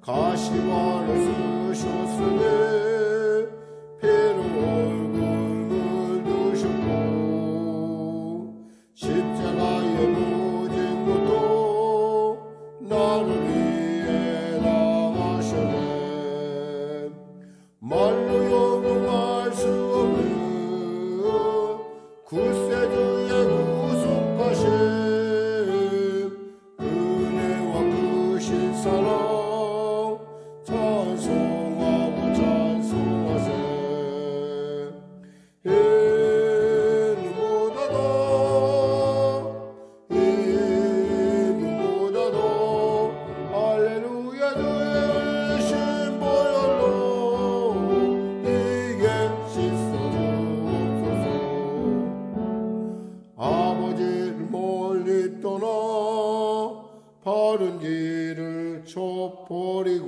가시관을 쓰셨으니 피로 얼굴을 드셨고 십자가에 묻은 것도 나를 위해 당하셨네. 말로 형용할 수 없는 구세주의 구속하심, 은혜와 크신 사랑 찬송하고 찬송하세. 이는보다도 할렐루야 주의 신 보혈로 이게 씻어주옵소서. 아버지를 멀리 떠나 바른 길을 쳐버리고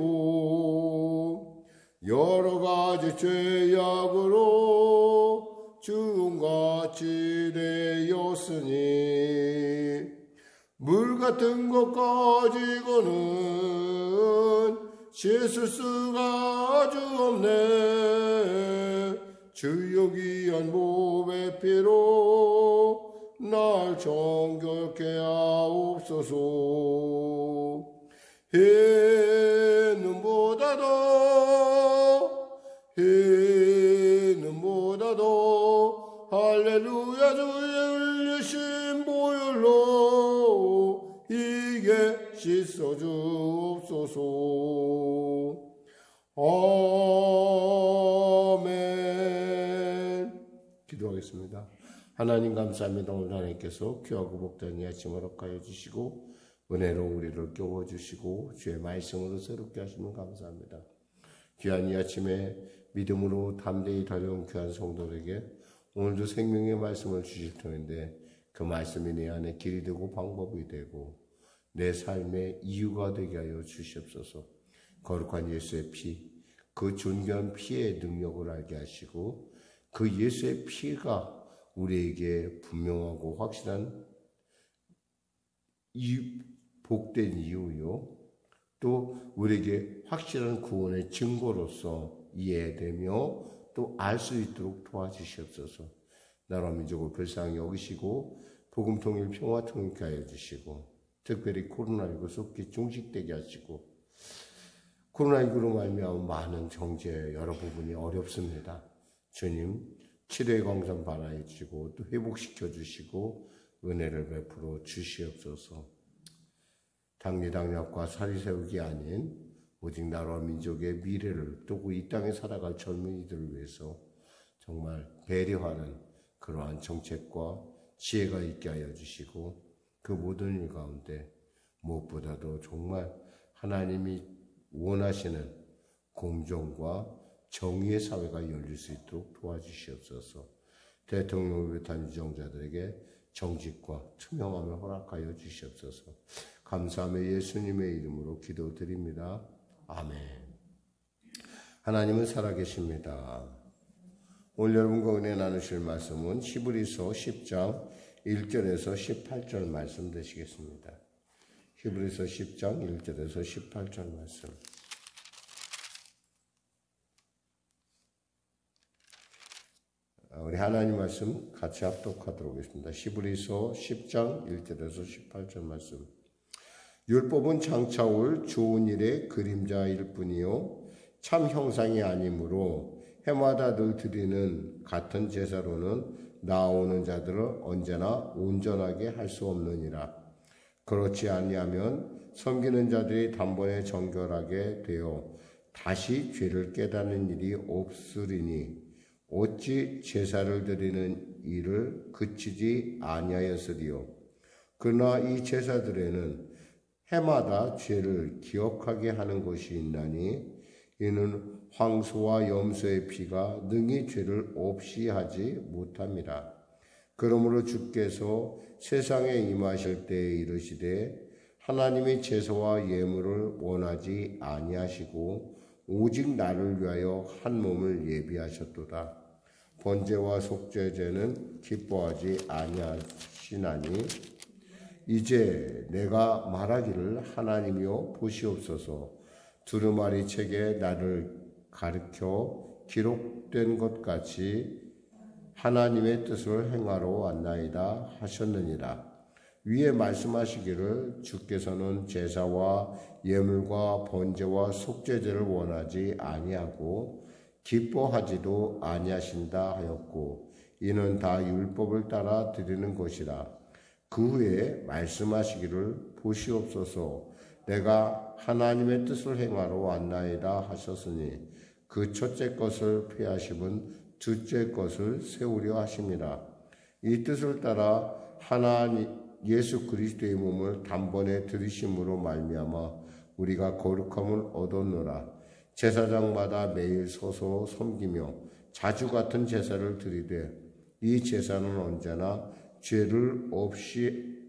여러 가지 죄악으로 주음같이 되었으니 물 같은 것 가지고는 씻을 수가 아주 없네. 주여 귀한 몸의 피로 날 정결케 하옵소서. 희는보다도 할렐루야 주의 흘리신 보혈로 이게 씻어주옵소서. 아멘. 기도하겠습니다. 하나님 감사합니다. 오늘 하나님께서 귀하고 복된 이 아침 허락하여 주시고 은혜로 우리를 깨워주시고 주의 말씀으로 새롭게 하시면 감사합니다. 귀한 이 아침에 믿음으로 담대히 달려온 귀한 성도들에게 오늘도 생명의 말씀을 주실 터인데 그 말씀이 내 안에 길이 되고 방법이 되고 내 삶의 이유가 되게 하여 주시옵소서. 거룩한 예수의 피, 그 존귀한 피의 능력을 알게 하시고 그 예수의 피가 우리에게 분명하고 확실한 복된 이유요, 또 우리에게 확실한 구원의 증거로서 이해되며 또 알 수 있도록 도와주시옵소서. 나라 민족을 불쌍히 여기시고 복음 통일 평화 통일케 하여 주시고 특별히 코로나19 속히 종식되게 하시고 코로나19로 말미암아 많은 경제 여러 부분이 어렵습니다. 주님 치료의 광선 발하여 주시고 또 회복시켜 주시고 은혜를 베풀어 주시옵소서. 당리당략과 사리세우기 아닌 오직 나라와 민족의 미래를 두고 이 땅에 살아갈 젊은이들을 위해서 정말 배려하는 그러한 정책과 지혜가 있게 하여 주시고 그 모든 일 가운데 무엇보다도 정말 하나님이 원하시는 공정과 정의의 사회가 열릴 수 있도록 도와주시옵소서. 대통령을 비롯한 유정자들에게 정직과 투명함을 허락하여 주시옵소서. 감사하며 예수님의 이름으로 기도드립니다. 아멘. 하나님은 살아계십니다. 오늘 여러분과 은혜 나누실 말씀은 히브리서 10장 1절에서 18절 말씀 되시겠습니다. 히브리서 10장 1절에서 18절 말씀. 우리 하나님 말씀 같이 합독하도록 하겠습니다. 히브리서 10장 1절에서 18절 말씀. 율법은 장차 올 좋은 일의 그림자일 뿐이요 참 형상이 아니므로 해마다 늘 드리는 같은 제사로는 나아오는 자들을 언제나 온전하게 할 수 없느니라. 그렇지 아니하면 섬기는 자들이 단번에 정결하게 되어 다시 죄를 깨닫는 일이 없으리니 어찌 제사를 드리는 일을 그치지 아니하였으리요. 그러나 이 제사들에는 해마다 죄를 기억하게 하는 것이 있나니 이는 황소와 염소의 피가 능히 죄를 없이 하지 못함이라. 그러므로 주께서 세상에 임하실 때에 이르시되 하나님의 제사와 예물을 원하지 아니하시고 오직 나를 위하여 한 몸을 예비하셨도다. 번제와 속죄제는 기뻐하지 아니하시나니 이제 내가 말하기를 하나님이여 보시옵소서. 두루마리 책에 나를 가르쳐 기록된 것 같이 하나님의 뜻을 행하러 왔나이다 하셨느니라. 위에 말씀하시기를 주께서는 제사와 예물과 번제와 속죄제를 원하지 아니하고 기뻐하지도 아니하신다 하였고 이는 다 율법을 따라 드리는 것이라. 그 후에 말씀하시기를 보시옵소서 내가 하나님의 뜻을 행하러 왔나이다 하셨으니 그 첫째 것을 폐하심은 둘째 것을 세우려 하심이라. 이 뜻을 따라 하나님 예수 그리스도의 몸을 단번에 들이심으로 말미암아 우리가 거룩함을 얻었노라. 제사장마다 매일 서서 섬기며 자주 같은 제사를 드리되 이 제사는 언제나 죄를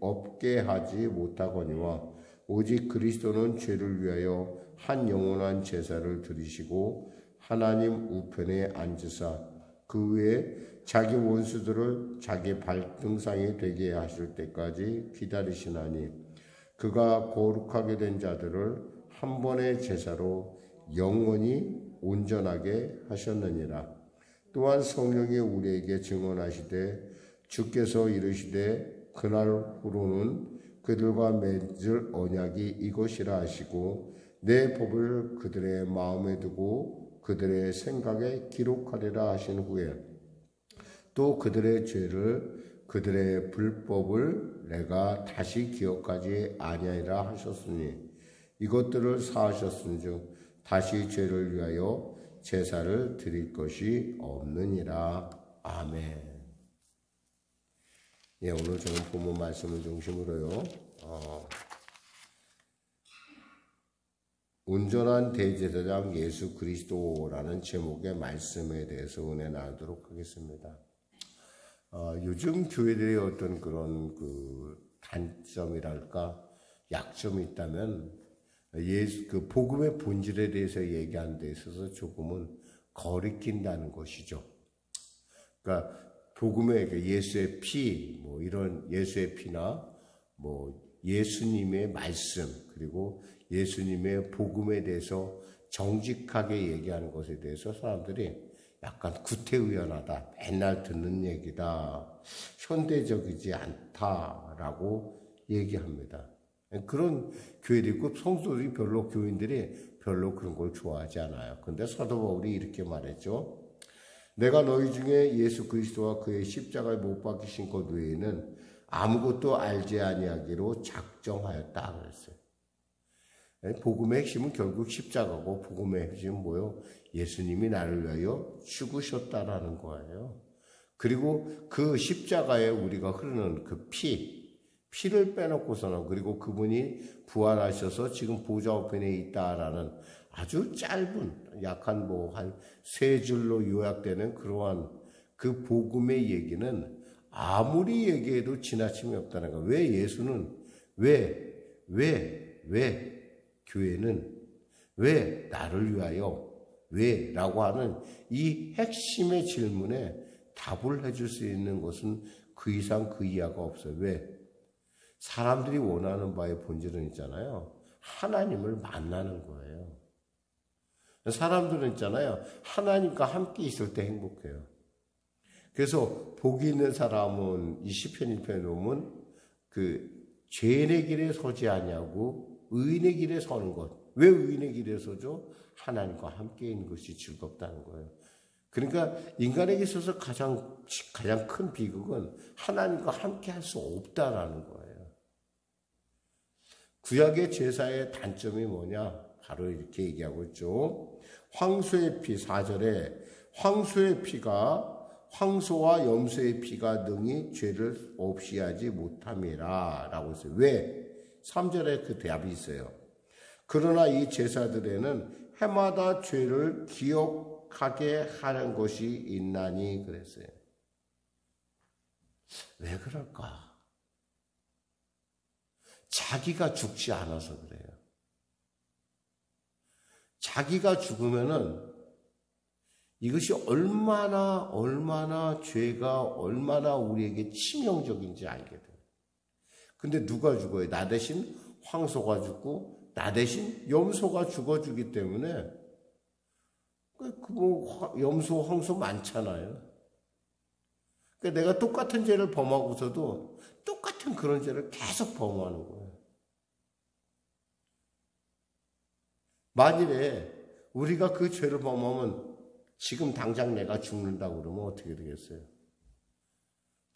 없게 하지 못하거니와 오직 그리스도는 죄를 위하여 한 영원한 제사를 드리시고 하나님 우편에 앉으사 그 외에 자기 원수들을 자기 발등상이 되게 하실 때까지 기다리시나니 그가 거룩하게 된 자들을 한 번의 제사로 영원히 온전하게 하셨느니라. 또한 성령이 우리에게 증언하시되 주께서 이르시되 그날후로는 그들과 맺을 언약이 이것이라 하시고 내 법을 그들의 마음에 두고 그들의 생각에 기록하리라 하신 후에 또 그들의 죄를 그들의 불법을 내가 다시 기억하지 아니하리라 하셨으니 이것들을 사하셨은즉 다시 죄를 위하여 제사를 드릴 것이 없느니라. 아멘. 예, 오늘 저는 본문 말씀을 중심으로요. 온전한 대제사장 예수 그리스도라는 제목의 말씀에 대해서 은혜 나누도록 하겠습니다. 요즘 교회들의 어떤 그런 단점이랄까 약점이 있다면 그 복음의 본질에 대해서 얘기하는 데 있어서 조금은 거리낀다는 것이죠. 그러니까 복음의 예수의 피, 이런 예수의 피나 예수님의 말씀 그리고 예수님의 복음에 대해서 정직하게 얘기하는 것에 대해서 사람들이 약간 구태의연하다, 맨날 듣는 얘기다, 현대적이지 않다라고 얘기합니다. 그런 교회도 있고 성도들이 교인들이 별로 그런 걸 좋아하지 않아요. 근데 사도 바울이 이렇게 말했죠. 내가 너희 중에 예수 그리스도와 그의 십자가에 못 박히신 것 외에는 아무것도 알지 아니하기로 작정하였다 그랬어요. 복음의 핵심은 결국 십자가고 복음의 핵심은 뭐요? 예수님이 나를 위하여 죽으셨다라는 거예요. 그리고 그 십자가에 우리가 흐르는 그 피를 빼놓고서는 그리고 그분이 부활하셔서 지금 보좌 우편에 있다라는 아주 짧은 약한 한 세 줄로 요약되는 그러한 그 복음의 얘기는 아무리 얘기해도 지나침이 없다는 거예요. 왜 예수는 왜 교회는 왜 나를 위하여 왜? 라고 하는 이 핵심의 질문에 답을 해줄 수 있는 것은 그 이상 그 이하가 없어요. 왜? 사람들이 원하는 바의 본질은 있잖아요. 하나님을 만나는 거예요. 사람들은 있잖아요. 하나님과 함께 있을 때 행복해요. 그래서 복이 있는 사람은 이 시편 1편에 보면 죄인의 길에 서지 아니하고 의인의 길에 서는 것. 왜 의인의 길에 서죠? 하나님과 함께 있는 것이 즐겁다는 거예요. 그러니까 인간에게 있어서 가장 큰 비극은 하나님과 함께 할 수 없다라는 거예요. 구약의 제사의 단점이 뭐냐? 바로 이렇게 얘기하고 있죠. 황소의 피 4절에 황소의 피가 황소와 염소의 피가 능히 죄를 없이 하지 못함이라 라고 했어요. 왜? 3절에 그 답이 있어요. 그러나 이 제사들에는 해마다 죄를 기억하게 하는 것이 있나니 그랬어요. 왜 그럴까? 자기가 죽지 않아서 그래요. 자기가 죽으면은 이것이 얼마나 죄가 얼마나 우리에게 치명적인지 알게 돼요. 근데 누가 죽어요? 나 대신 황소가 죽고 나 대신 염소가 죽어주기 때문에 염소, 황소 많잖아요. 그러니까 내가 똑같은 죄를 범하고서도 똑같은 그런 죄를 계속 범하는 거예요. 만일에 우리가 그 죄를 범하면 지금 당장 내가 죽는다고 그러면 어떻게 되겠어요?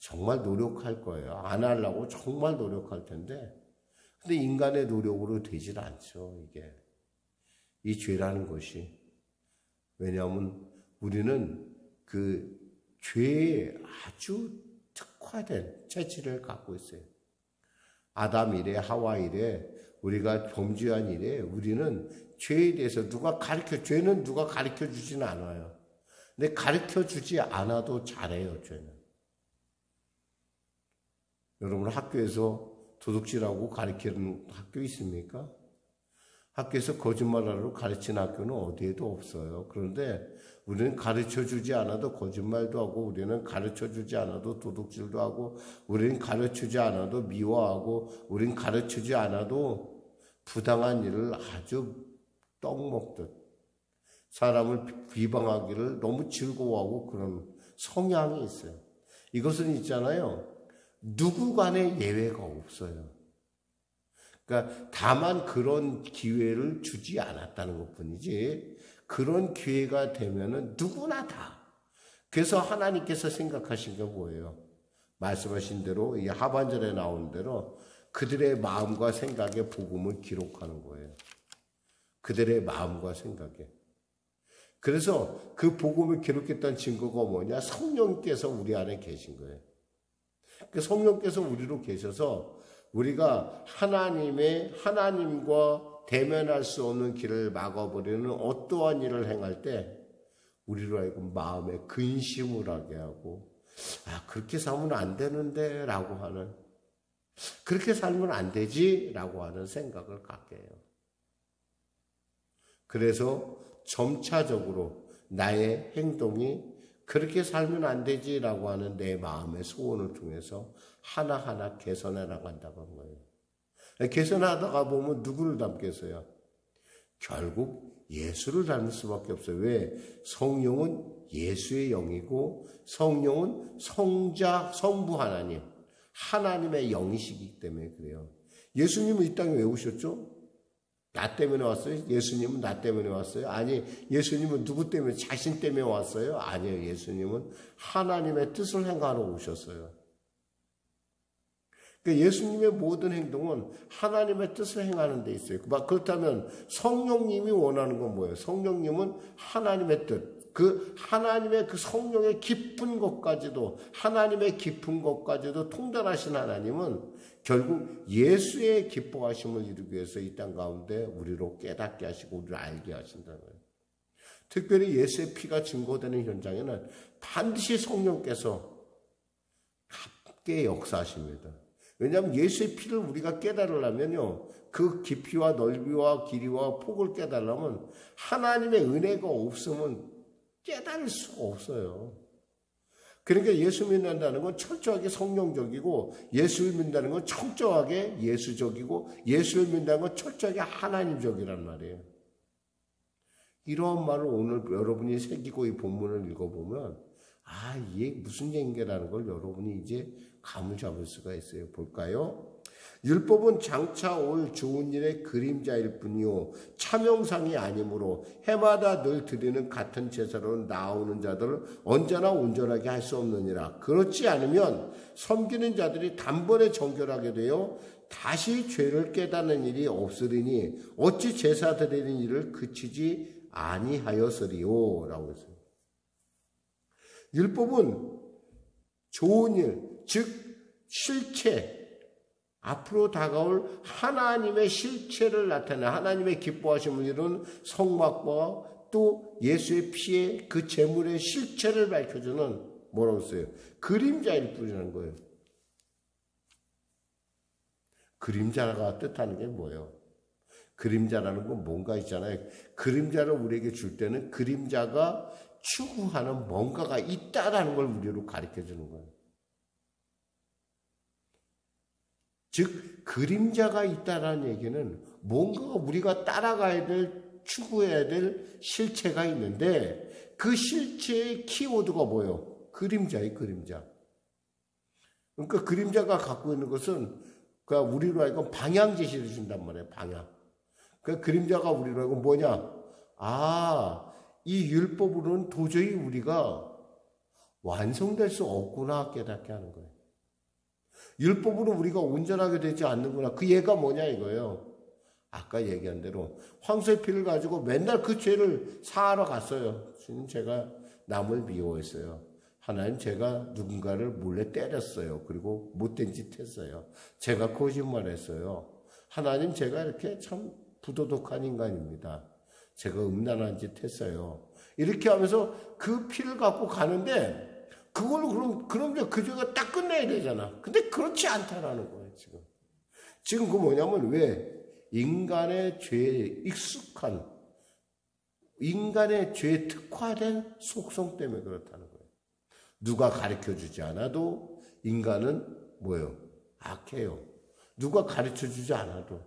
정말 노력할 거예요. 안 하려고 정말 노력할 텐데, 근데 인간의 노력으로 되질 않죠, 이게. 이 죄라는 것이. 왜냐하면 우리는 그 죄에 아주 특화된 체질을 갖고 있어요. 아담 이래, 하와 이래, 우리가 범죄한 이래, 우리는 죄에 대해서 죄는 누가 가르쳐 주진 않아요. 근데 가르쳐 주지 않아도 잘해요, 죄는. 여러분 학교에서 도둑질하고 가르치는 학교 있습니까? 학교에서 거짓말하라고 가르치는 학교는 어디에도 없어요. 그런데 우리는 가르쳐주지 않아도 거짓말도 하고, 우리는 가르쳐주지 않아도 도둑질도 하고, 우리는 가르쳐주지 않아도 미워하고, 우리는 가르쳐주지 않아도 부당한 일을 아주 떡 먹듯 사람을 비방하기를 너무 즐거워하고 그런 성향이 있어요. 이것은 있잖아요. 누구 간에 예외가 없어요. 그러니까 다만 그런 기회를 주지 않았다는 것뿐이지, 그런 기회가 되면은 누구나 다. 그래서 하나님께서 생각하신 게 뭐예요? 말씀하신 대로 이 하반절에 나오는 대로 그들의 마음과 생각에 복음을 기록하는 거예요. 그들의 마음과 생각에. 그래서 그 복음을 기록했다는 증거가 뭐냐? 성령께서 우리 안에 계신 거예요. 그 성령께서 우리로 계셔서 우리가 하나님과 대면할 수 없는 길을 막아버리는 어떠한 일을 행할 때 우리로 하여금 마음에 근심을 하게 하고, 그렇게 살면 안 되는데 라고 하는, 그렇게 살면 안 되지 라고 하는 생각을 갖게 해요. 그래서 점차적으로 나의 행동이 그렇게 살면 안 되지라고 하는 내 마음의 소원을 통해서 하나하나 개선해 나간다는 거예요. 개선하다가 보면 누구를 닮겠어요? 결국 예수를 닮을 수밖에 없어요. 왜? 성령은 예수의 영이고 성령은 성부 하나님, 하나님의 영이시기 때문에 그래요. 예수님은 이 땅에 왜 오셨죠? 나 때문에 왔어요? 예수님은 나 때문에 왔어요? 아니, 예수님은 누구 때문에, 자신 때문에 왔어요? 아니에요. 예수님은 하나님의 뜻을 행하러 오셨어요. 그러니까 예수님의 모든 행동은 하나님의 뜻을 행하는 데 있어요. 그렇다면 성령님이 원하는 건 뭐예요? 성령님은 하나님의 뜻, 그 하나님의 그 성령의 깊은 것까지도, 하나님의 깊은 것까지도 통달하신 하나님은 결국 예수의 기뻐하심을 이루기 위해서 이 땅 가운데 우리로 깨닫게 하시고 우리를 알게 하신다는 거예요. 특별히 예수의 피가 증거되는 현장에는 반드시 성령께서 함께 역사하십니다. 왜냐하면 예수의 피를 우리가 깨달으려면요, 그 깊이와 넓이와 길이와 폭을 깨달으려면 하나님의 은혜가 없으면 깨달을 수가 없어요. 그러니까 예수 믿는다는 건 철저하게 성령적이고, 예수를 믿는다는 건 철저하게 예수적이고, 예수를 믿는다는 건 철저하게 하나님적이란 말이에요. 이러한 말을 오늘 여러분이 새기고 이 본문을 읽어보면 이게 무슨 얘기인가라는 걸 여러분이 이제 감을 잡을 수가 있어요. 볼까요? 율법은 장차 올 좋은 일의 그림자일 뿐이요 참형상이 아니므로 해마다 늘 드리는 같은 제사로 나오는 자들을 언제나 온전하게 할 수 없느니라. 그렇지 않으면 섬기는 자들이 단번에 정결하게 되어 다시 죄를 깨닫는 일이 없으리니 어찌 제사 드리는 일을 그치지 아니하였으리요 라고 했어요. 율법은 좋은 일, 즉 실체, 앞으로 다가올 하나님의 실체를 나타내는, 하나님의 기뻐하심을 이루는 성막과 또 예수의 피의 그 제물의 실체를 밝혀주는, 뭐라고 했어요? 그림자일 뿐이라는 거예요. 그림자가 뜻하는 게 뭐예요? 그림자라는 건 뭔가 있잖아요. 그림자를 우리에게 줄 때는 그림자가 추구하는 뭔가가 있다라는 걸 우리로 가르쳐 주는 거예요. 즉 그림자가 있다라는 얘기는 뭔가 우리가 따라가야 될, 추구해야 될 실체가 있는데 그 실체의 키워드가 뭐예요? 그림자의 그림자. 그러니까 그림자가 갖고 있는 것은 그러니까 우리로 하여금 방향 제시를 준단 말이에요. 방향. 그러니까 그림자가 우리로 하여금 뭐냐? 이 율법으로는 도저히 우리가 완성될 수 없구나 깨닫게 하는 거예요. 율법으로 우리가 온전하게 되지 않는구나. 그 예가 뭐냐 이거예요. 아까 얘기한 대로 황소의 피를 가지고 맨날 그 죄를 사하러 갔어요. 주님, 제가 남을 미워했어요. 하나님, 제가 누군가를 몰래 때렸어요. 그리고 못된 짓 했어요. 제가 거짓말했어요. 하나님, 제가 이렇게 참 부도덕한 인간입니다. 제가 음란한 짓 했어요. 이렇게 하면서 그 피를 갖고 가는데 그걸로 그럼 그 죄가 딱 끝내야 되잖아. 근데 그렇지 않다라는 거예요, 지금. 지금 그 뭐냐면 왜? 인간의 죄에 익숙한, 인간의 죄에 특화된 속성 때문에 그렇다는 거예요. 누가 가르쳐 주지 않아도 인간은 뭐예요? 악해요. 누가 가르쳐 주지 않아도.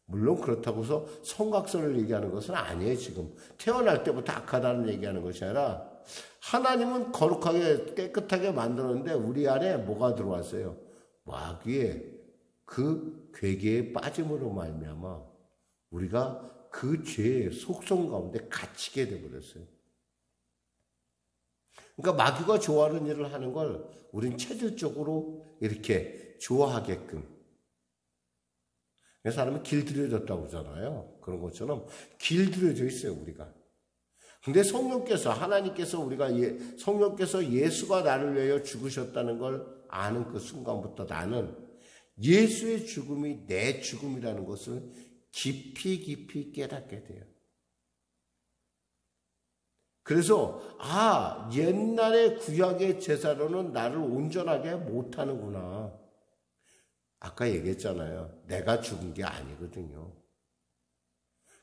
물론 그렇다고 해서 성각설을 얘기하는 것은 아니에요, 지금. 태어날 때부터 악하다는 얘기하는 것이 아니라 하나님은 거룩하게 깨끗하게 만들었는데 우리 안에 뭐가 들어왔어요? 마귀의 그 괴계에 빠짐으로 말미암아 우리가 그 죄의 속성 가운데 갇히게 되어버렸어요. 그러니까 마귀가 좋아하는 일을 하는 걸 우린 체질적으로 이렇게 좋아하게끔. 사람이 길들여졌다고 하잖아요. 그런 것처럼 길들여져 있어요, 우리가. 근데 성령께서, 하나님께서 성령께서 예수가 나를 위하여 죽으셨다는 걸 아는 그 순간부터 나는 예수의 죽음이 내 죽음이라는 것을 깊이 깨닫게 돼요. 그래서 옛날의 구약의 제사로는 나를 온전하게 못하는구나. 아까 얘기했잖아요. 내가 죽은 게 아니거든요.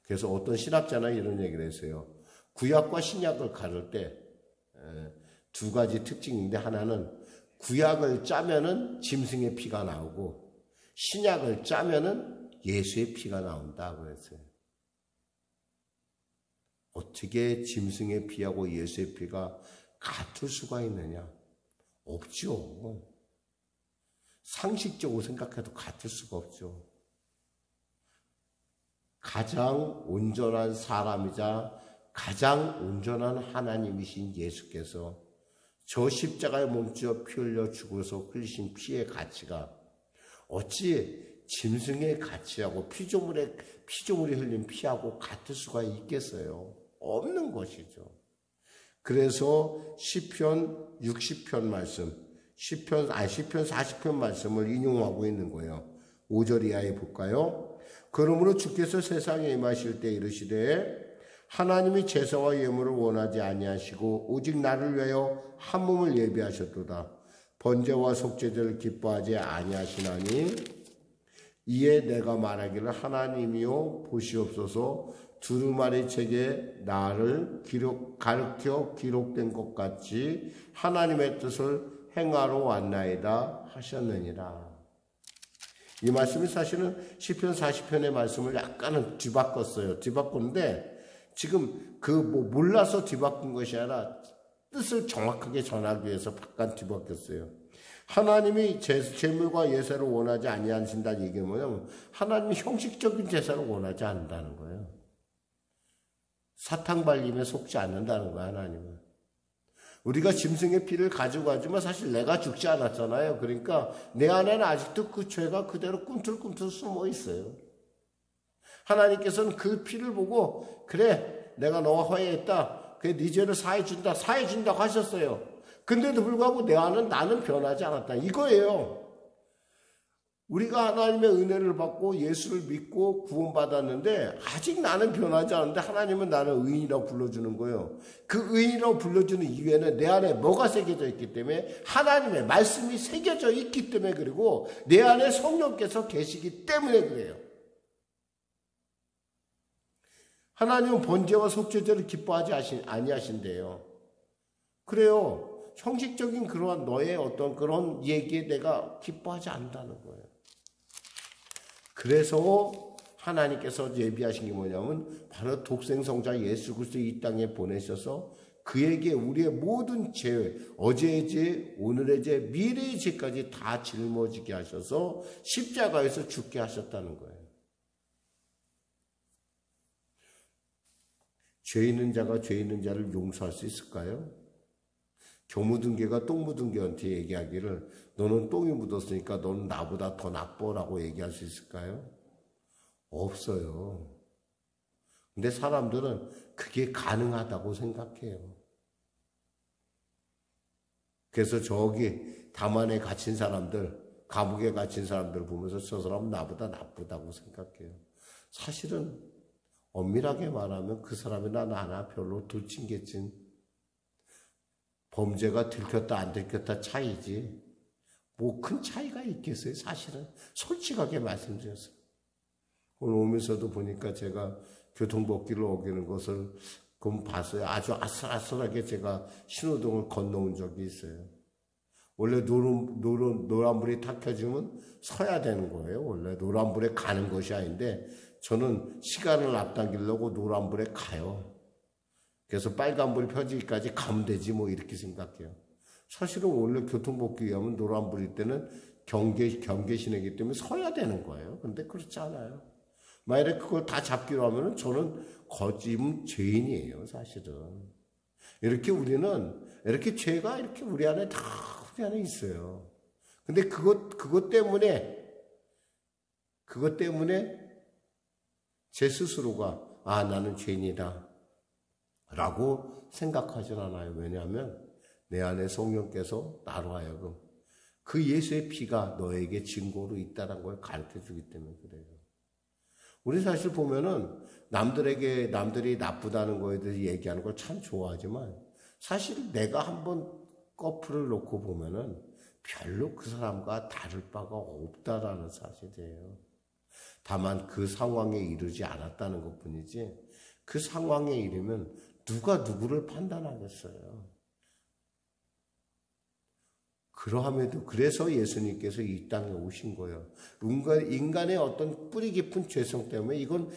그래서 어떤 신학자는 이런 얘기를 했어요. 구약과 신약을 가를 때 두 가지 특징인데 하나는 구약을 짜면은 짐승의 피가 나오고 신약을 짜면은 예수의 피가 나온다 그랬어요. 어떻게 짐승의 피하고 예수의 피가 같을 수가 있느냐? 없죠. 상식적으로 생각해도 같을 수가 없죠. 가장 온전한 사람이자 가장 온전한 하나님이신 예수께서 저 십자가에 몸주어 피 흘려 죽어서 흘리신 피의 가치가 어찌 짐승의 가치하고 피조물이 흘린 피하고 같을 수가 있겠어요? 없는 것이죠. 그래서 시편 60편 말씀, 시편 40편 말씀을 인용하고 있는 거예요. 5절 이하에 볼까요? 그러므로 주께서 세상에 임하실 때 이르시되 하나님이 제사와 예물을 원하지 아니하시고 오직 나를 위하여 한 몸을 예비하셨도다. 번제와 속죄제를 기뻐하지 아니하시나니 이에 내가 말하기를 하나님이여 보시옵소서 두루마리 책에 나를 가르쳐 기록된 것 같이 하나님의 뜻을 행하러 왔나이다 하셨느니라. 이 말씀이 사실은 시편 40편의 말씀을 약간은 뒤바꿨어요. 뒤바꿨는데 지금 몰라서 뒤바꾼 것이 아니라 뜻을 정확하게 전하기 위해서 약간 뒤바뀌었어요. 하나님이 제물과 예사를 원하지 아니하신다는 얘기는 뭐냐면 하나님이 형식적인 제사를 원하지 않는다는 거예요. 사탕 발림에 속지 않는다는 거예요, 하나님은. 우리가 짐승의 피를 가져가지만 사실 내가 죽지 않았잖아요. 그러니까 내 안에는 아직도 그 죄가 그대로 꿈틀꿈틀 숨어 있어요. 하나님께서는 그 피를 보고 그래 내가 너와 화해했다. 그래 네 죄를 사해준다고 하셨어요. 근데도 불구하고 내 안은 나는 변하지 않았다. 이거예요. 우리가 하나님의 은혜를 받고 예수를 믿고 구원받았는데 아직 나는 변하지 않는데 하나님은 나를 의인이라고 불러주는 거예요. 그 의인이라고 불러주는 이유에는 내 안에 뭐가 새겨져 있기 때문에 하나님의 말씀이 새겨져 있기 때문에 그리고 내 안에 성령께서 계시기 때문에 그래요. 하나님은 번제와 속죄제를 기뻐하지 아니하신대요. 그래요. 형식적인 그러한 너의 어떤 그런 얘기에 내가 기뻐하지 않는다는 거예요. 그래서 하나님께서 예비하신 게 뭐냐면 바로 독생성자 예수 그리스도 이 땅에 보내셔서 그에게 우리의 모든 죄, 어제의 죄, 오늘의 죄, 미래의 죄까지 다 짊어지게 하셔서 십자가에서 죽게 하셨다는 거예요. 죄 있는 자가 죄 있는 자를 용서할 수 있을까요? 겨 묻은 개가 똥 묻은 개한테 얘기하기를 너는 똥이 묻었으니까 너는 나보다 더 나빠라고 얘기할 수 있을까요? 없어요. 근데 사람들은 그게 가능하다고 생각해요. 그래서 저기 담안에 갇힌 사람들, 감옥에 갇힌 사람들 보면서 저 사람은 나보다 나쁘다고 생각해요. 사실은 엄밀하게 말하면 그 사람이나 나나 별로 둘친개친 범죄가 들켰다 안 들켰다 차이지 뭐 큰 차이가 있겠어요. 사실은 솔직하게 말씀드렸어요. 오늘 오면서도 보니까 제가 교통법규를 어기는 것을 봤어요. 아주 아슬아슬하게 제가 신호등을 건너온 적이 있어요. 원래 노란불이 탁 켜지면 서야 되는 거예요. 원래 노란불에 가는 것이 아닌데 저는 시간을 앞당기려고 노란불에 가요. 그래서 빨간불이 펴지기까지 가면 되지 뭐 이렇게 생각해요. 사실은 원래 교통법규에 의하면 노란불일 때는 경계신호이기 때문에 서야 되는 거예요. 근데 그렇지 않아요. 만약에 그걸 다 잡기로 하면은 저는 거짓 죄인이에요, 사실은. 이렇게 우리는, 이렇게 죄가 이렇게 우리 안에 다 우리 안에 있어요. 근데 그것 때문에 제 스스로가, 나는 죄인이다. 라고 생각하진 않아요. 왜냐하면 내 안에 성령께서 나로 하여금 그 예수의 피가 너에게 증거로 있다는 걸 가르쳐 주기 때문에 그래요. 우리 사실 보면은 남들이 나쁘다는 거에 대해서 얘기하는 걸 참 좋아하지만 사실 내가 한번 거풀을 놓고 보면은 별로 그 사람과 다를 바가 없다라는 사실이에요. 다만 그 상황에 이르지 않았다는 것 뿐이지 그 상황에 이르면 누가 누구를 판단하겠어요. 그러함에도 그래서 예수님께서 이 땅에 오신 거예요. 인간의 어떤 뿌리 깊은 죄성 때문에 이건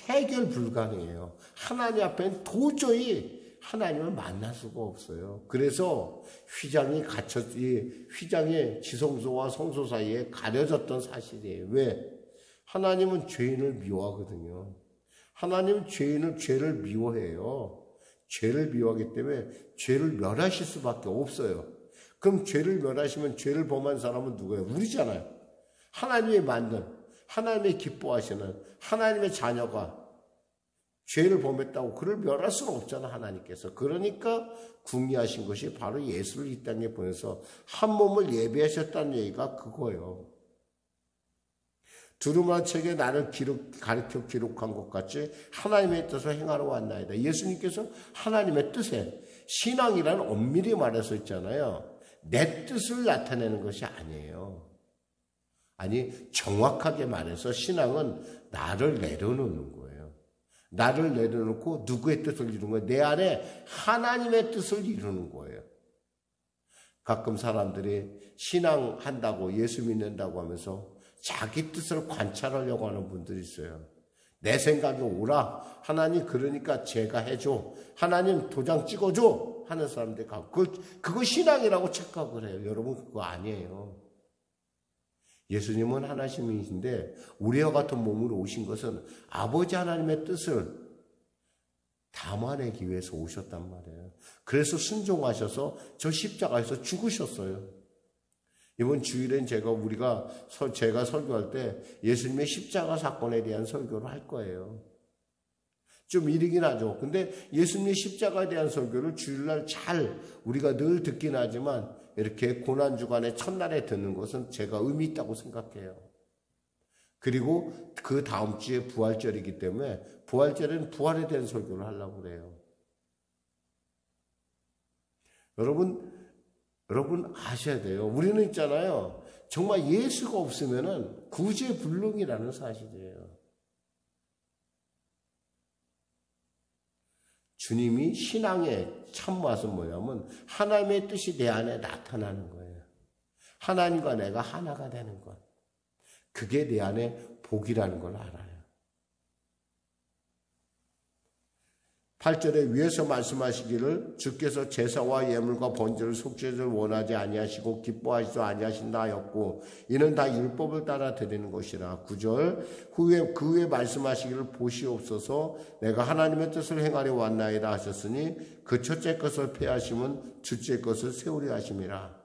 해결 불가능해요. 하나님 앞에는 도저히 하나님을 만날 수가 없어요. 그래서 휘장이 지성소와 성소 사이에 가려졌던 사실이에요. 왜? 하나님은 죄인을 미워하거든요. 하나님은 죄를 미워해요. 죄를 미워하기 때문에 죄를 멸하실 수밖에 없어요. 그럼 죄를 멸하시면 죄를 범한 사람은 누구예요? 우리잖아요. 하나님이 만든, 하나님이 기뻐하시는 하나님의 자녀가 죄를 범했다고 그를 멸할 수는 없잖아, 하나님께서. 그러니까 궁리하신 것이 바로 예수를 이 땅에 보내서 한 몸을 예배하셨다는 얘기가 그거예요. 두루마리 책에 나를 가르쳐 기록한 것 같이 하나님의 뜻을 행하러 왔나이다. 예수님께서 하나님의 뜻에 신앙이라는 엄밀히 말해서 있잖아요. 내 뜻을 나타내는 것이 아니에요. 아니, 정확하게 말해서 신앙은 나를 내려놓는 거예요. 나를 내려놓고 누구의 뜻을 이루는 거예요? 내 안에 하나님의 뜻을 이루는 거예요. 가끔 사람들이 신앙한다고 예수 믿는다고 하면서 자기 뜻을 관찰하려고 하는 분들이 있어요. 내 생각이 옳아. 하나님 그러니까 제가 해줘. 하나님 도장 찍어줘. 하는 사람들이 가고 그거 신앙이라고 착각을 해요. 여러분 그거 아니에요. 예수님은 하나님이신데 우리와 같은 몸으로 오신 것은 아버지 하나님의 뜻을 담아내기 위해서 오셨단 말이에요. 그래서 순종하셔서 저 십자가에서 죽으셨어요. 이번 주일엔 제가 설교할 때 예수님의 십자가 사건에 대한 설교를 할 거예요. 좀 이르긴 하죠. 근데 예수님의 십자가에 대한 설교를 주일날 우리가 늘 듣긴 하지만 이렇게 고난주간의 첫날에 듣는 것은 제가 의미 있다고 생각해요. 그리고 그 다음 주에 부활절이기 때문에 부활절에는 부활에 대한 설교를 하려고 그래요. 여러분 아셔야 돼요. 우리는 있잖아요. 정말 예수가 없으면은 구제불능이라는 사실이에요. 주님이 신앙의 참맛은 뭐냐면 하나님의 뜻이 내 안에 나타나는 거예요. 하나님과 내가 하나가 되는 것. 그게 내 안에 복이라는 걸 알아요. 8절에 위에서 말씀하시기를 주께서 제사와 예물과 번제를 속죄를 원하지 아니하시고 기뻐하시지 아니하신다 하였고 이는 다 율법을 따라 드리는 것이라. 9절 후에 그 후에 말씀하시기를 보시옵소서 내가 하나님의 뜻을 행하려 왔나이다 하셨으니 그 첫째 것을 폐하심은 둘째 것을 세우려 하심이라.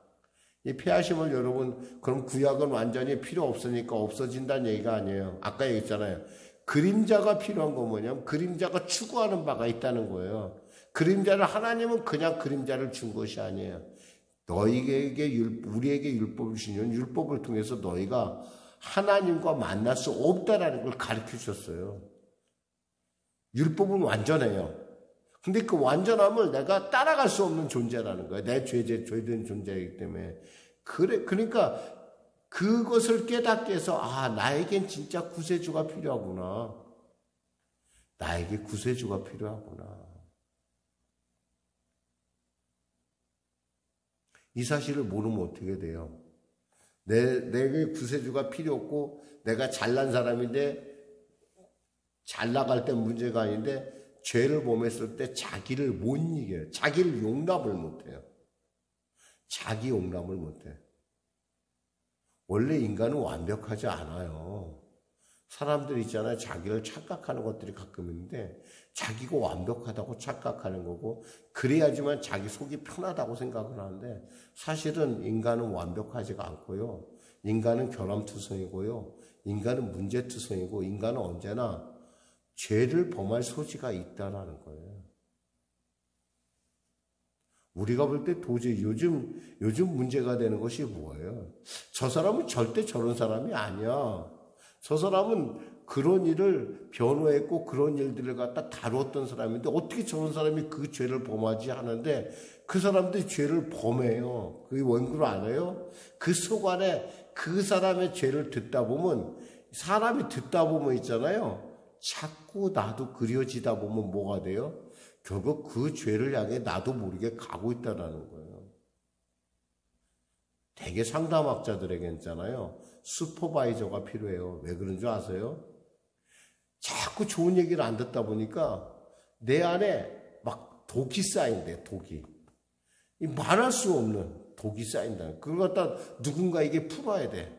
이 폐하심을 여러분 그럼 구약은 완전히 필요 없으니까 없어진다는 얘기가 아니에요. 아까 얘기했잖아요. 그림자가 필요한 건 뭐냐면 그림자가 추구하는 바가 있다는 거예요. 그림자를 하나님은 그냥 그림자를 준 것이 아니에요. 너희에게 우리에게 율법을 주시는 율법을 통해서 너희가 하나님과 만날 수 없다라는 걸 가르쳐 주셨어요. 율법은 완전해요. 근데 그 완전함을 내가 따라갈 수 없는 존재라는 거예요. 내 죄된 존재이기 때문에. 그러니까 그것을 깨닫게 해서 나에겐 진짜 구세주가 필요하구나. 나에게 구세주가 필요하구나. 이 사실을 모르면 어떻게 돼요? 내게 구세주가 필요 없고 내가 잘난 사람인데 잘 나갈 때 문제가 아닌데 죄를 범했을 때 자기를 못 이겨요. 자기를 용납을 못해요. 자기 용납을 못해. 원래 인간은 완벽하지 않아요. 사람들 있잖아요. 자기를 착각하는 것들이 가끔 있는데 자기가 완벽하다고 착각하는 거고 그래야지만 자기 속이 편하다고 생각을 하는데 사실은 인간은 완벽하지가 않고요. 인간은 결함투성이고요. 인간은 문제투성이고 인간은 언제나 죄를 범할 소지가 있다라는 거예요. 우리가 볼 때 도저히 요즘 문제가 되는 것이 뭐예요? 저 사람은 절대 저런 사람이 아니야. 저 사람은 그런 일을 변호했고 그런 일들을 갖다 다루었던 사람인데 어떻게 저런 사람이 그 죄를 범하지 하는데 그 사람들이 죄를 범해요. 그게 원고를 안 해요? 그 속 안에 그 사람의 죄를 듣다 보면 사람이 듣다 보면 있잖아요. 자꾸 나도 그려지다 보면 뭐가 돼요? 결국 그 죄를 향해 나도 모르게 가고 있다는 거예요. 대개 상담학자들에게 있잖아요. 슈퍼바이저가 필요해요. 왜 그런 줄 아세요? 자꾸 좋은 얘기를 안 듣다 보니까 내 안에 막 독이 쌓인대, 독이. 말할 수 없는 독이 쌓인다. 그걸 갖다 누군가에게 풀어야 돼.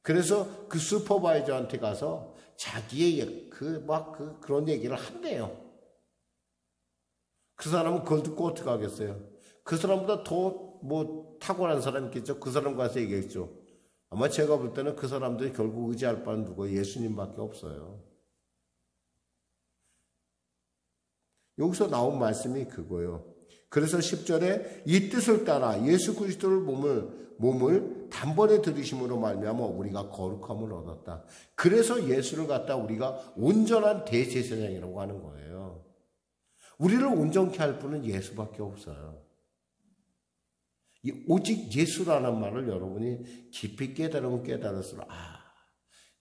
그래서 그 슈퍼바이저한테 가서 자기의 그런 얘기를 한대요. 그 사람은 그걸 듣고 어떻게 하겠어요? 그 사람보다 더 탁월한 사람이 있겠죠? 그 사람 가서 얘기했죠. 아마 제가 볼 때는 그 사람들이 결국 의지할 바는 누구예요? 예수님밖에 없어요. 여기서 나온 말씀이 그거예요. 그래서 10절에 이 뜻을 따라 예수 그리스도를 몸을 단번에 들이심으로 말미암아 우리가 거룩함을 얻었다. 그래서 예수를 갖다 우리가 온전한 대제사장이라고 하는 거예요. 우리를 온전케 할 분은 예수밖에 없어요. 오직 예수라는 말을 여러분이 깊이 깨달으면 깨달을수록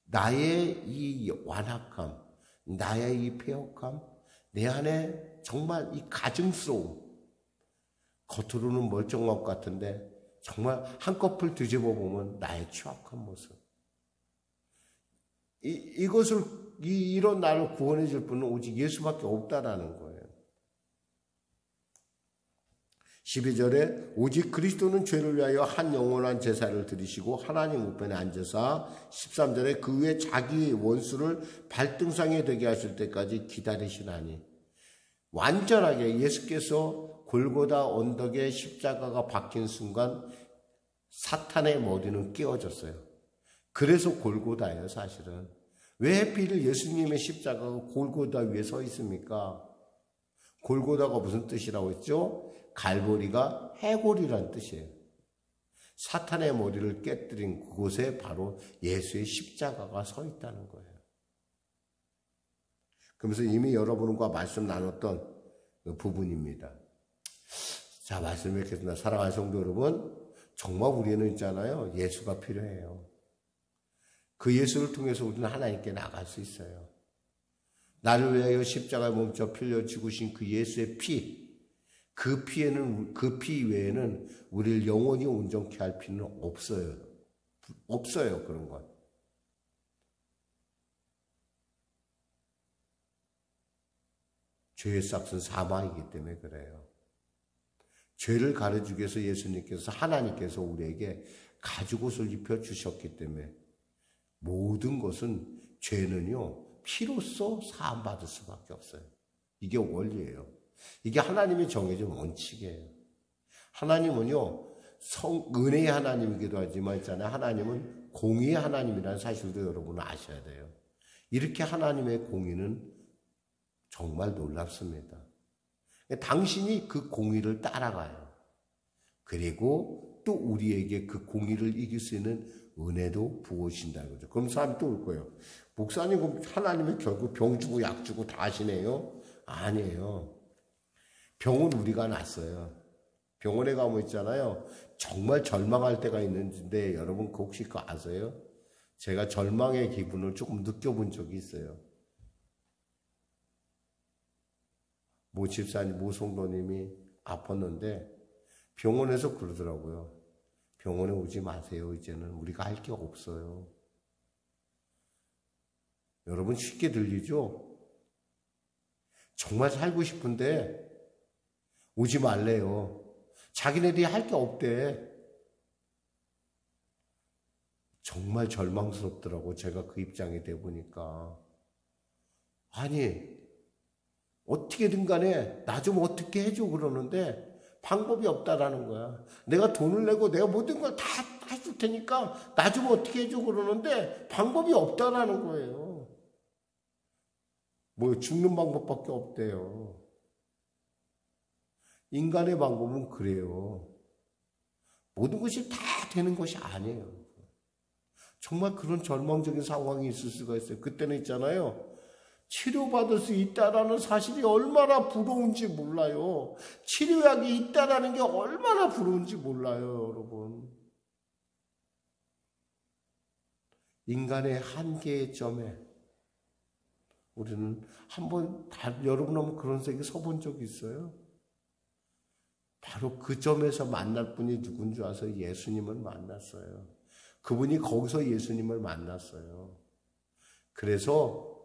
나의 이 완악함, 나의 이 폐역함, 내 안에 정말 이 가증스러움, 겉으로는 멀쩡한 것 같은데 정말 한꺼풀 뒤집어 보면 나의 추악한 모습. 이런 나를 구원해 줄 분은 오직 예수밖에 없다라는 거예요. 12절에 오직 그리스도는 죄를 위하여 한 영원한 제사를 드리시고 하나님 우편에 앉으사 13절에 그 후에 자기 원수를 발등상에 되게 하실 때까지 기다리시나니 완전하게 예수께서 골고다 언덕에 십자가가 박힌 순간 사탄의 머리는 깨어졌어요. 그래서 골고다예요, 사실은. 왜 하필 예수님의 십자가가 골고다 위에 서 있습니까? 골고다가 무슨 뜻이라고 했죠? 갈보리가 해골이란 뜻이에요. 사탄의 머리를 깨뜨린 그곳에 바로 예수의 십자가가 서 있다는 거예요. 그러면서 이미 여러분과 말씀 나눴던 그 부분입니다. 자, 말씀 맺겠습니다. 사랑하는 성도 여러분, 정말 우리는 있잖아요. 예수가 필요해요. 그 예수를 통해서 우리는 하나님께 나갈 수 있어요. 나를 위하여 십자가에 몸져 풀려 죽으신 그 예수의 피, 그 피 외에는 우리를 영원히 온전케 할 필요는 없어요. 없어요, 그런 건. 죄의 싹은 사망이기 때문에 그래요. 죄를 가려주기 위해서 예수님께서, 하나님께서 우리에게 가죽옷을 입혀주셨기 때문에 모든 것은, 죄는요 피로써 사함받을 수밖에 없어요. 이게 원리예요. 이게 하나님이 정해준 원칙이에요. 하나님은요 은혜의 하나님이기도 하지만 있잖아요, 하나님은 공의의 하나님이라는 사실도 여러분은 아셔야 돼요. 이렇게 하나님의 공의는 정말 놀랍습니다. 당신이 그 공의를 따라가요. 그리고 또 우리에게 그 공의를 이길 수 있는 은혜도 부어주신다는 거죠. 그럼 사람이 또 올 거예요. 목사님, 하나님은 결국 병 주고 약 주고 다 하시네요? 아니에요. 병은 우리가 났어요. 병원에 가면 있잖아요, 정말 절망할 때가 있는데, 여러분 혹시 그거 아세요? 제가 절망의 기분을 조금 느껴본 적이 있어요. 모 집사님, 모 성도님이 아팠는데 병원에서 그러더라고요. 병원에 오지 마세요. 이제는 우리가 할 게 없어요. 여러분 쉽게 들리죠? 정말 살고 싶은데 오지 말래요. 자기네들이 할 게 없대. 정말 절망스럽더라고. 제가 그 입장이 돼 보니까. 아니, 어떻게든 간에 나 좀 어떻게 해줘 그러는데 방법이 없다라는 거야. 내가 돈을 내고 내가 모든 걸 다 해줄 테니까 나 좀 어떻게 해줘 그러는데 방법이 없다라는 거예요. 뭐 죽는 방법밖에 없대요. 인간의 방법은 그래요. 모든 것이 다 되는 것이 아니에요. 정말 그런 절망적인 상황이 있을 수가 있어요. 그때는 있잖아요, 치료받을 수 있다라는 사실이 얼마나 부러운지 몰라요. 치료약이 있다라는 게 얼마나 부러운지 몰라요, 여러분. 인간의 한계의 점에 우리는 여러분 한번 그런 생각에 서본 적이 있어요? 바로 그 점에서 만날 분이 누군지 아세요? 예수님을 만났어요. 그분이 거기서 예수님을 만났어요. 그래서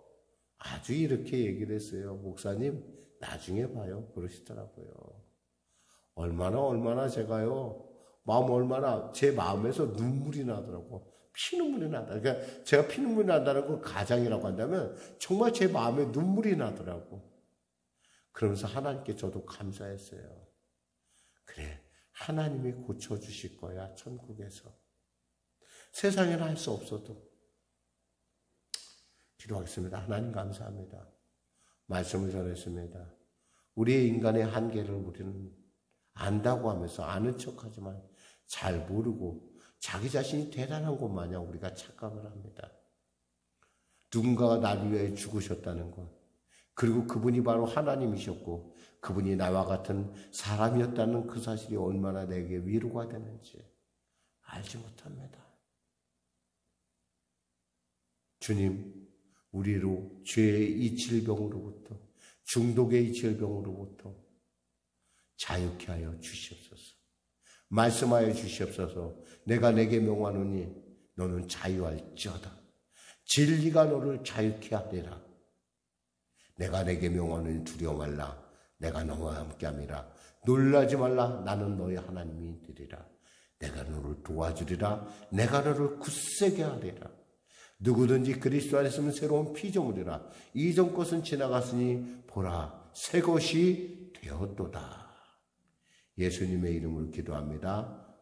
아주 이렇게 얘기를 했어요. 목사님, 나중에 봐요. 그러시더라고요. 얼마나 제가요, 제 마음에서 눈물이 나더라고. 피눈물이 나다. 그러니까 제가 피눈물이 난다는 걸 가장이라고 한다면 정말 제 마음에 눈물이 나더라고. 그러면서 하나님께 저도 감사했어요. 그래, 하나님이 고쳐주실 거야, 천국에서. 세상에는 할 수 없어도. 기도하겠습니다. 하나님 감사합니다. 말씀을 전했습니다. 우리의 인간의 한계를 우리는 안다고 하면서 아는 척하지만 잘 모르고 자기 자신이 대단한 것 마냥 우리가 착각을 합니다. 누군가가 나를 위해 죽으셨다는 것, 그리고 그분이 바로 하나님이셨고 그분이 나와 같은 사람이었다는 그 사실이 얼마나 내게 위로가 되는지 알지 못합니다. 주님, 우리로 죄의 이 질병으로부터, 중독의 이 질병으로부터 자유케 하여 주시옵소서. 말씀하여 주시옵소서. 내가 내게 명하노니 너는 자유할지어다. 진리가 너를 자유케 하리라. 내가 내게 명하노니 두려워 말라. 내가 너와 함께함이라. 놀라지 말라. 나는 너의 하나님이 되리라. 내가 너를 도와주리라. 내가 너를 굳세게 하리라. 누구든지 그리스도 안에 있으면 새로운 피조물이라. 이전 것은 지나갔으니 보라, 새 것이 되었도다. 예수님의 이름으로 기도합니다.